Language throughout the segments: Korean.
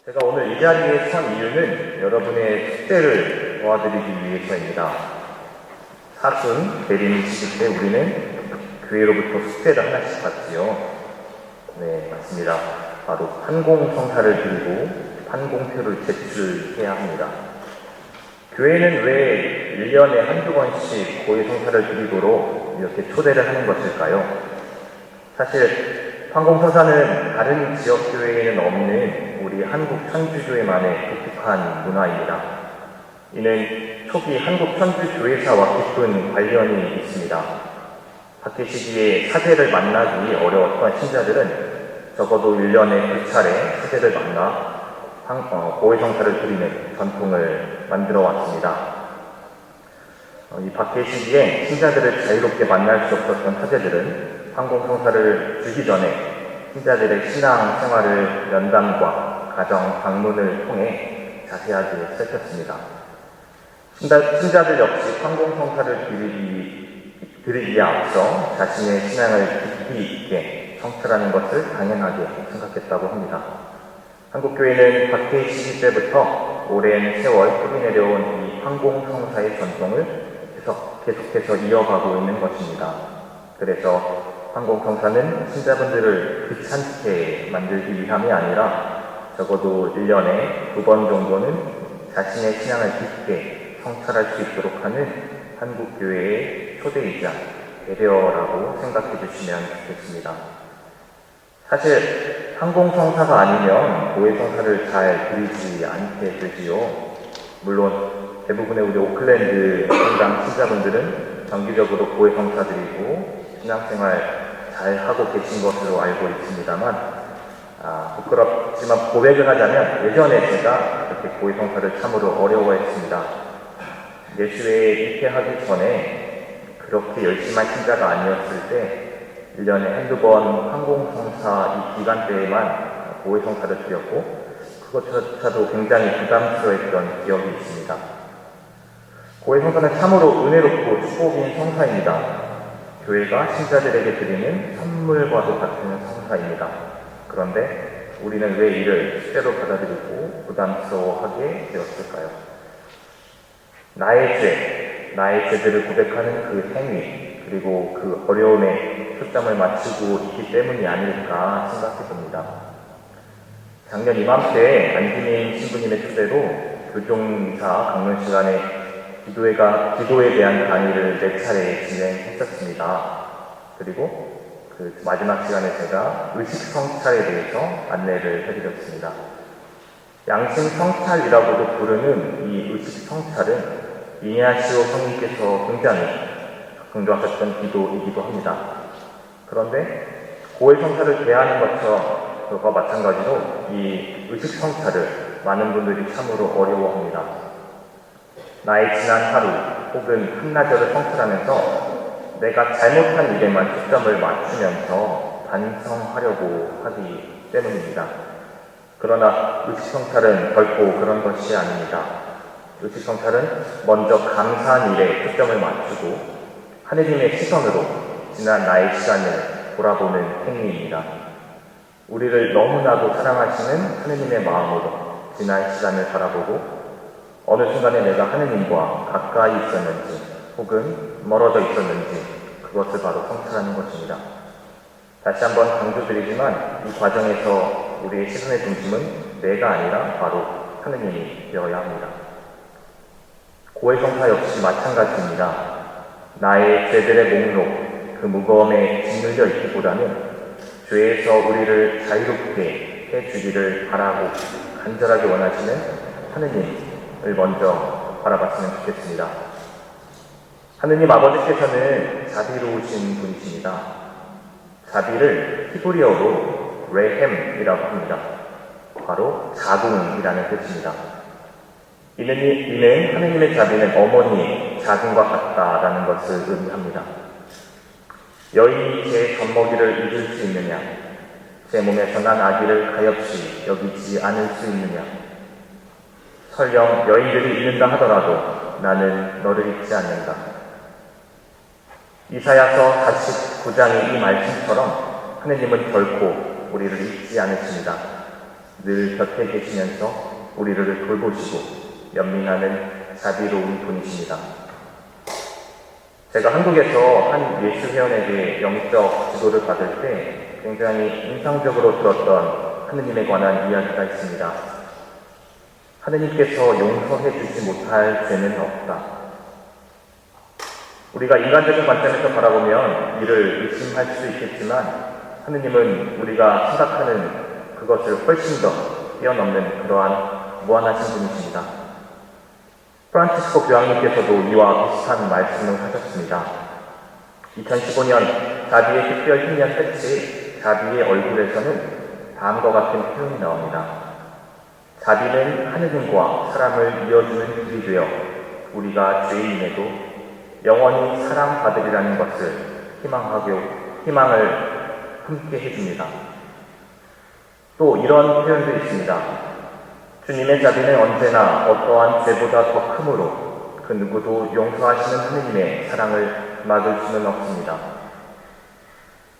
제가 오늘 이 자리에 선 이유는 여러분의 숙제를 도와드리기 위해서입니다. 사순, 대림 시기 때 우리는 교회로부터 숙제를 하나씩 받지요. 네, 맞습니다. 바로 판공성사를 드리고 판공표를 제출해야 합니다. 교회는 왜 1년에 한두 번씩 고해성사를 드리도록 이렇게 초대를 하는 것일까요? 사실 판공성사는 다른 지역 교회에는 없는 우리 한국 천주교회만의 독특한 문화입니다. 이는 초기 한국 천주교회사와 깊은 관련이 있습니다. 박해 시기에 사제를 만나기 어려웠던 신자들은 적어도 1년에 두 차례 사제를 만나 고해성사를 드리는 전통을 만들어 왔습니다. 이 박해 시기에 신자들을 자유롭게 만날 수 없었던 사제들은 판공성사를 주기 전에 신자들의 신앙 생활을 면담과 가정 방문을 통해 자세하게 살폈습니다. 신자들 역시 판공성사를 드리기에 앞서 자신의 신앙을 깊이 있게 성찰하는 것을 당연하게 생각했다고 합니다. 한국교회는 박해 시기 때부터 오랜 세월 뿌리 내려온 이 판공성사의 전통을 계속해서 이어가고 있는 것입니다. 그래서 판공성사는 신자분들을 귀찮게 만들기 위함이 아니라 적어도 1년에 2번 정도는 자신의 신앙을 깊게 성찰할 수 있도록 하는 한국교회의 초대이자 배려라고 생각해 주시면 좋겠습니다. 사실 판공성사가 아니면 고해성사를 잘 드리지 않게 되지요. 물론 대부분의 우리 오클랜드 성당 신자분들은 정기적으로 고해성사 드리고 신앙생활 잘 하고 계신 것으로 알고 있습니다만 부끄럽지만 고백을 하자면 예전에 제가 이렇게 고해성사를 참으로 어려워했습니다. 예수에 입회하기 전에 그렇게 열심한 신자가 아니었을 때 1년에 한두 번 판공성사 이 기간대에만 고해성사를 드렸고 그것조차도 굉장히 부담스러웠던 기억이 있습니다. 고해성사는 참으로 은혜롭고 축복인 성사입니다. 교회가 신자들에게 드리는 선물과도 같은 성사입니다. 그런데 우리는 왜 이를 숙제로 받아들이고 부담스러워하게 되었을까요? 나의 죄들을 고백하는 그 행위, 그리고 그 어려움에 초점을 맞추고 있기 때문이 아닐까 생각해 봅니다. 작년 이맘때에 안진인 신부님의 초대로 교종이사 강론 시간에 기도에 대한 강의를 4차례 진행했었습니다. 그리고 그 마지막 시간에 제가 의식성찰에 대해서 안내를 해드렸습니다. 양심성찰이라고도 부르는 이 의식성찰은 이냐시오 성인께서 굉장히 강조하셨던 기도이기도 합니다. 그런데 고해성사를 대하는 것과 마찬가지로 이 의식성찰을 많은 분들이 참으로 어려워합니다. 나의 지난 하루 혹은 한나절을 성찰하면서 내가 잘못한 일에만 초점을 맞추면서 반성하려고 하기 때문입니다. 그러나 의식성찰은 결코 그런 것이 아닙니다. 의식성찰은 먼저 감사한 일에 초점을 맞추고 하느님의 시선으로 지난 나의 시간을 돌아보는 행위입니다. 우리를 너무나도 사랑하시는 하느님의 마음으로 지난 시간을 바라보고 어느 순간에 내가 하느님과 가까이 있었는지 혹은 멀어져 있었는지 그것을 바로 성찰하는 것입니다. 다시 한번 강조드리지만 이 과정에서 우리의 시선의 중심은 내가 아니라 바로 하느님이 되어야 합니다. 고해성사 역시 마찬가지입니다. 나의 죄들의 목록, 그 무거움에 짓눌려 있기보다는 죄에서 우리를 자유롭게 해주기를 바라고 간절하게 원하시는 하느님을 먼저 바라봤으면 좋겠습니다. 하느님 아버지께서는 자비로우신 분이십니다. 자비를 히브리어로 레헴이라고 합니다. 바로 자궁이라는 뜻입니다. 이는 하느님의 자비는 어머니의 자궁과 같다라는 것을 의미합니다. 여인이 제 젖먹이를 잊을 수 있느냐? 제 몸에서 난 아기를 가엾이 여기지 않을 수 있느냐? 설령 여인들이 잊는다 하더라도 나는 너를 잊지 않는다. 이사야서 49장의 이 말씀처럼 하느님은 결코 우리를 잊지 않으십니다. 늘 곁에 계시면서 우리를 돌보시고 연민하는 자비로운 분이십니다. 제가 한국에서 한 예수회원에게 영적 지도를 받을 때 굉장히 인상적으로 들었던 하느님에 관한 이야기가 있습니다. 하느님께서 용서해 주지 못할 죄는 없다. 우리가 인간적인 관점에서 바라보면 이를 의심할 수도 있겠지만 하느님은 우리가 생각하는 그것을 훨씬 더 뛰어넘는 그러한 무한하신 분이십니다. 프란치스코 교황님께서도 이와 비슷한 말씀을 하셨습니다. 2015년 자비의 특별 hin년 특집 자비의 얼굴에서는 다음과 같은 표현이 나옵니다. 자비는 하느님과 사람을 이어주는 길이 되어 우리가 죄인임에도 영원히 사랑받으리라는 것을 희망을 함께 해줍니다. 또 이런 표현도 있습니다. 주님의 자비는 언제나 어떠한 죄보다 더 크므로 그 누구도 용서하시는 하느님의 사랑을 막을 수는 없습니다.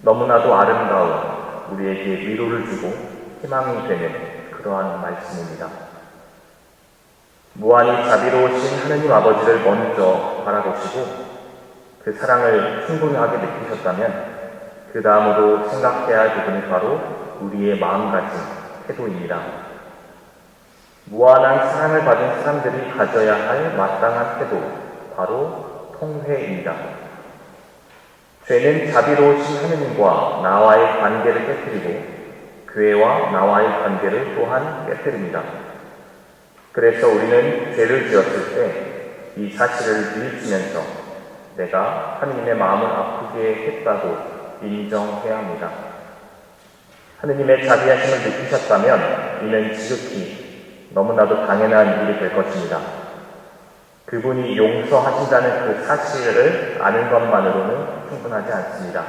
너무나도 아름다운 우리에게 위로를 주고 희망이 되는 그러한 말씀입니다. 무한히 자비로우신 하느님 아버지를 먼저 바라보시고 그 사랑을 충분하게 느끼셨다면 그 다음으로 생각해야 할 부분이 바로 우리의 마음가짐, 태도입니다. 무한한 사랑을 받은 사람들이 가져야 할 마땅한 태도, 바로 통회입니다. 죄는 자비로우신 하느님과 나와의 관계를 깨뜨리고 교회와 나와의 관계를 또한 깨뜨립니다. 그래서 우리는 죄를 지었을 때 이 사실을 뉘우치면서 내가 하느님의 마음을 아프게 했다고 인정해야 합니다. 하느님의 자비하심을 느끼셨다면 이는 지극히 너무나도 당연한 일이 될 것입니다. 그분이 용서하신다는 그 사실을 아는 것만으로는 충분하지 않습니다.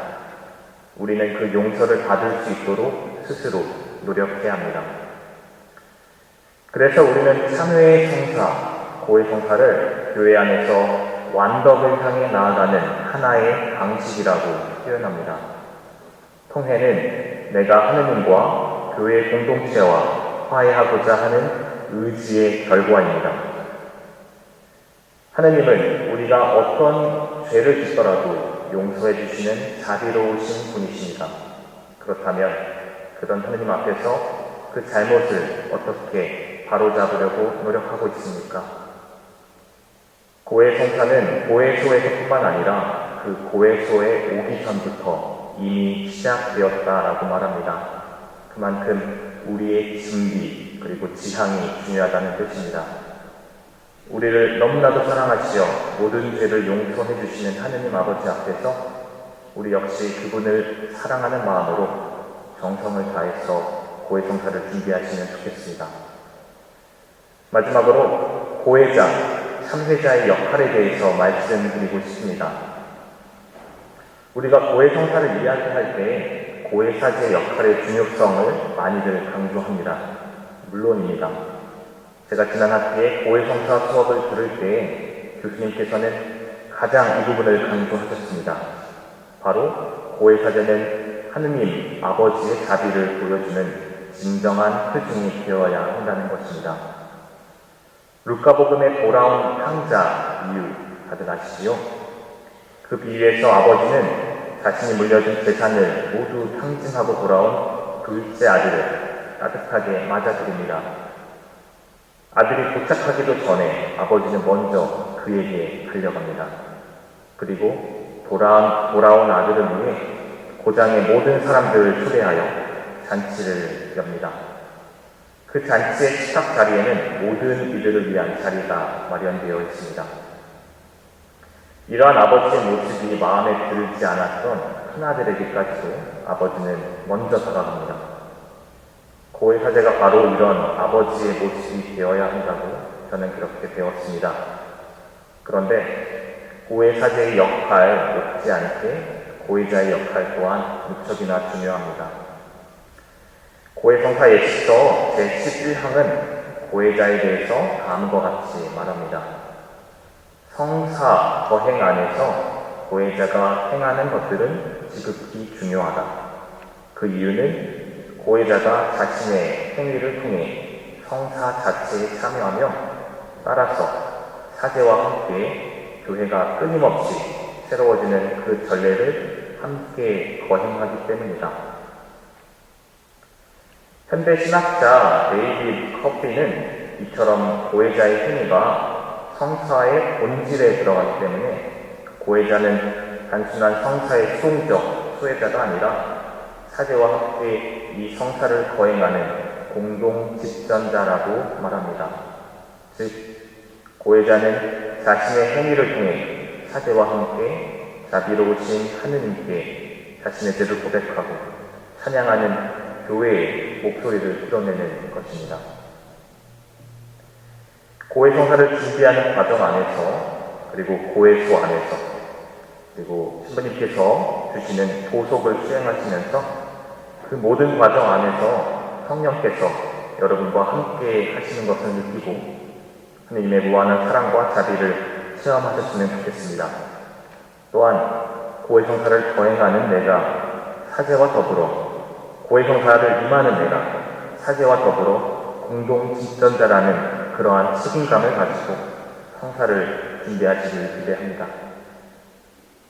우리는 그 용서를 받을 수 있도록 스스로 노력해야 합니다. 그래서 우리는 참회의 성사, 고의 성사를 교회 안에서 완덕을 향해 나아가는 하나의 방식이라고 표현합니다. 통회는 내가 하느님과 교회 공동체와 화해하고자 하는 의지의 결과입니다. 하느님은 우리가 어떤 죄를 짓더라도 용서해 주시는 자비로우신 분이십니다. 그렇다면 그런 하느님 앞에서 그 잘못을 어떻게 바로잡으려고 노력하고 있습니까? 고해 성사는 고해소에서뿐만 아니라 그 고해소에 오기 전부터 이미 시작되었다라고 말합니다. 그만큼 우리의 준비 그리고 지향이 중요하다는 뜻입니다. 우리를 너무나도 사랑하시어 모든 죄를 용서해 주시는 하느님 아버지 앞에서 우리 역시 그분을 사랑하는 마음으로 정성을 다해서 고해 성사를 준비하시면 좋겠습니다. 마지막으로 고해자, 참회자의 역할에 대해서 말씀드리고 싶습니다. 우리가 고해 성사를 이야기할 때 고해사제의 역할의 중요성을 많이들 강조합니다. 물론입니다. 제가 지난 학기에 고해 성사 수업을 들을 때 교수님께서는 가장 이 부분을 강조하셨습니다. 바로 고해사제는 하느님 아버지의 자비를 보여주는 진정한 표징이 되어야 한다는 것입니다. 루카복음에 돌아온 탕자 이유 다들 아시지요? 그 비유에서 아버지는 자신이 물려준 재산을 모두 탕진하고 돌아온 둘째 아들을 따뜻하게 맞아드립니다. 아들이 도착하기도 전에 아버지는 먼저 그에게 달려갑니다. 그리고 돌아온 아들을 위해 고장의 모든 사람들을 초대하여 잔치를 엽니다. 그 잔치의 식탁 자리에는 모든 이들을 위한 자리가 마련되어 있습니다. 이러한 아버지의 모습이 마음에 들지 않았던 큰아들에게까지도 아버지는 먼저 다가갑니다. 고해사제가 바로 이런 아버지의 모습이 되어야 한다고 저는 그렇게 배웠습니다. 그런데 고해사제의 역할 못지않게 고해자의 역할 또한 무척이나 중요합니다. 고해성사 예식서 제11항은 고해자에 대해서 다음과 같이 말합니다. 성사, 거행 안에서 고해자가 행하는 것들은 지극히 중요하다. 그 이유는 고해자가 자신의 행위를 통해 성사 자체에 참여하며 따라서 사제와 함께 교회가 끊임없이 새로워지는 그 전례를 함께 거행하기 때문이다. 현대 신학자 데이비드 커피는 이처럼 고해자의 행위가 성사의 본질에 들어가기 때문에 고해자는 단순한 성사의 수동적 수혜자가 아니라 사제와 함께 이 성사를 거행하는 공동 집전자라고 말합니다. 즉, 고해자는 자신의 행위를 통해 사제와 함께 자비로우신 하느님께 자신의 죄를 고백하고 찬양하는 교회의 목소리를 드러내는 것입니다. 고해 성사를 준비하는 과정 안에서, 그리고 고해소 안에서, 그리고 신부님께서 주시는 보속을 수행하시면서 그 모든 과정 안에서 성령께서 여러분과 함께 하시는 것을 느끼고 하느님의 무한한 사랑과 자비를 체험하셨으면 좋겠습니다. 또한 고해 성사를 거행하는 내가 사제와 더불어, 고해 성사를 임하는 내가 사제와 더불어 공동 집전자라는 그러한 책임감을 가지고 성사를 준비하시길 기대합니다.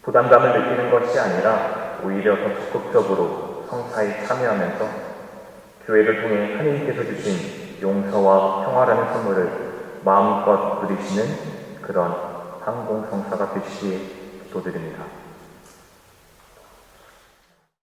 부담감을 느끼는 것이 아니라 오히려 더 적극적으로 성사에 참여하면서 교회를 통해 하나님께서 주신 용서와 평화라는 선물을 마음껏 누리시는 그런 항공성사가 되시기에 기도드립니다.